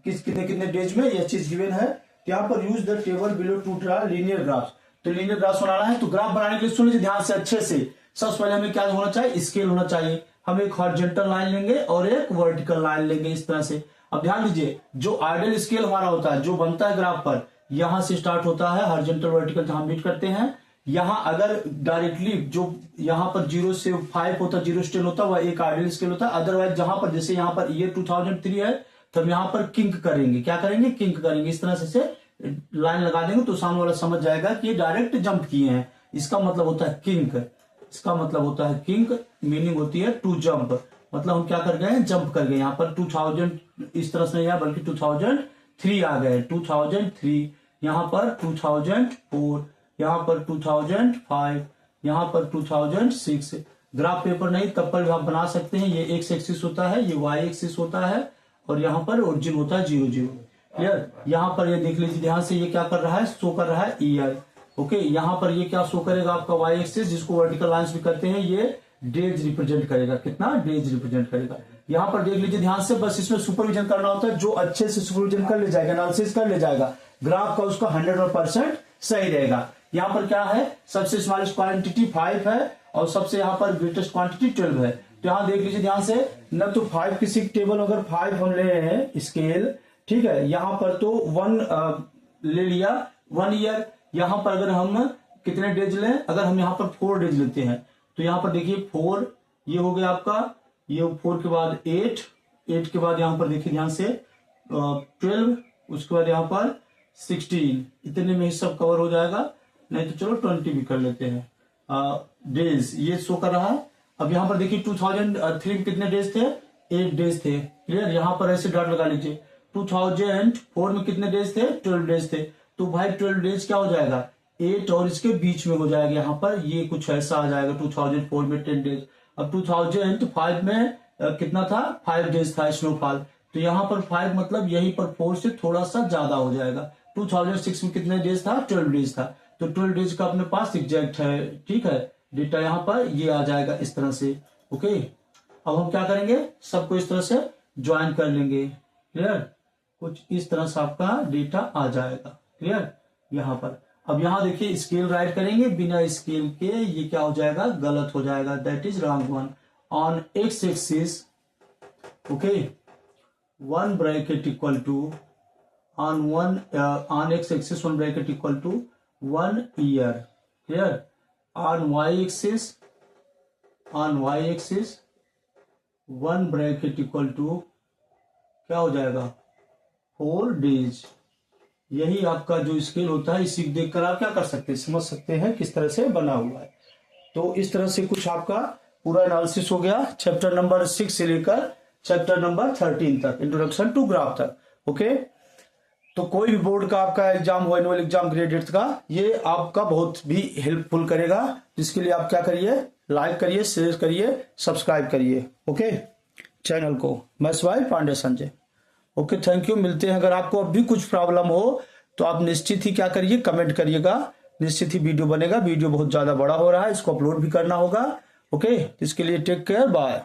कितने कितने डेज में, यह चीज गिवन है। तो यहाँ पर use the table below to draw linear graph. तो लीनियर ग्राफ बनाना है तो ग्राफ बनाने के लिए सुन लीजिए ध्यान से अच्छे से। सबसे पहले हमें क्या होना चाहिए, स्केल होना चाहिए। हम एक हॉरिजॉन्टल लाइन लेंगे और एक वर्टिकल लाइन लेंगे इस तरह से। अब ध्यान दीजिए जो आइडियल स्केल हमारा होता है जो बनता है ग्राफ पर, यहां से स्टार्ट होता है हॉरिजॉन्टल वर्टिकल जहां मीट करते हैं। यहां अगर डायरेक्टली जो यहाँ पर 0 से 5 होता है, 0 से 10 होता है, वह एक आइडियल स्केल होता है। अदरवाइज जहां पर जैसे यहाँ पर ईयर 2003 है तो हम यहाँ पर किंक करेंगे, क्या करेंगे, किंक करेंगे, इस तरह से लाइन लगा देंगे तो सामने वाला समझ जाएगा कि ये डायरेक्ट जंप किए हैं, इसका मतलब होता है किंक। इसका मतलब होता है किंक, मीनिंग होती है टू जंप, मतलब हम क्या कर गए हैं, जंप कर गए। यहाँ पर 2000 इस तरह से नहीं आया बल्कि 2003 आ गए, 2003, यहाँ पर 2004, यहाँ पर 2005, यहाँ पर 2006। ग्राफ पेपर नहीं तब पर भी आप बना सकते हैं। ये एक्स एक्सिस होता है, ये वाई एक्सिस होता है, और यहाँ पर ओरिजिन होता है 0 0, क्लियर। यहाँ पर ये देख लीजिए ध्यान से, ये क्या कर रहा है, शो कर रहा है ईयर, ओके। यहाँ पर ये क्या शो करेगा आपका वाई एक्सिस, जिसको वर्टिकल लाइंस भी करते हैं, ये डेज रिप्रेजेंट करेगा, कितना डेज रिप्रेजेंट करेगा। यहाँ पर देख लीजिए ध्यान से, बस इसमें सुपरविजन करना होता है, जो अच्छे से सुपरविजन कर ले जाएगा, एनालिसिस कर ले जाएगा, ग्राफ का उसका 100% सही रहेगा। यहाँ पर क्या है, सबसे स्मॉलेस्ट क्वांटिटी 5 है और सबसे यहाँ पर ग्रेटेस्ट क्वांटिटी 12 है। तो यहाँ देख लीजिए ध्यान से, न तो 5 किसी टेबल अगर 5 हम ले रहे हैं स्केल, ठीक है, यहाँ पर तो 1 ले लिया 1 ईयर। यहाँ पर अगर हम कितने डेज लें, अगर हम यहाँ पर 4 डेज लेते हैं तो यहाँ पर देखिए 4, ये हो गया आपका, ये 4 के बाद 8 के बाद यहाँ पर देखिए ध्यान से 12, उसके बाद यहाँ पर 16, इतने में ही सब कवर हो जाएगा। नहीं तो चलो 20 भी कर लेते हैं डेज, ये शो कर रहा है। अब यहाँ पर देखिए 2003 में कितने डेज थे, 8 डेज थे, क्लियर। यहाँ पर ऐसे डॉट लगा लीजिए। 2004 में कितने डेज थे, 12 डेज थे, तो भाई 12 डेज क्या हो जाएगा, 8 और इसके बीच में हो जाएगा, यहाँ पर ये कुछ ऐसा आ जाएगा। 2004 में 10 डेज। अब 2005 में कितना था, 5 डेज था स्नोफॉल, तो यहाँ पर 5 मतलब यहीं पर 4 से थोड़ा सा ज्यादा हो जाएगा। 2006 में कितने डेज था, 12 डेज था, तो 12 डेज का अपने पास एग्जैक्ट है, ठीक है, डेटा यहाँ पर ये आ जाएगा इस तरह से। ओके, अब हम क्या करेंगे, सबको इस तरह से ज्वाइन कर लेंगे। क्लियर, कुछ इस तरह से आपका डेटा आ जाएगा। क्लियर, यहाँ पर अब यहाँ देखिए स्केल राइट करेंगे, बिना स्केल के ये क्या हो जाएगा, गलत हो जाएगा, that is wrong one. On x axis, okay, 1 bracket equal to on x axis 1 bracket equal to 1 year. Clear? On y axis 1 bracket equal to क्या हो जाएगा, 4 days। यही आपका जो स्केल होता है, इसी देखकर आप क्या कर सकते हैं, समझ सकते हैं किस तरह से बना हुआ है। तो इस तरह से कुछ आपका पूरा एनालिसिस हो गया चैप्टर नंबर 6 से लेकर चैप्टर नंबर 13 तक, इंट्रोडक्शन टू ग्राफ तक। ओके, तो कोई भी बोर्ड का आपका एग्जाम हो, एनुअल एग्जाम ग्रेड 8 का, ये आपका बहुत भी हेल्पफुल करेगा। जिसके लिए आप क्या करिए, लाइक करिए, शेयर करिए, सब्सक्राइब करिए। ओके, चैनल को। मैं Shivay Pandey Sanjay. Okay, thank you. मिलते हैं। अगर आपको अब भी कुछ प्रॉब्लम हो तो आप निश्चित ही क्या करिए, कमेंट करिएगा, निश्चित ही वीडियो बनेगा। वीडियो बहुत ज्यादा बड़ा हो रहा है, इसको अपलोड भी करना होगा। ओके, इसके लिए टेक केयर, बाय।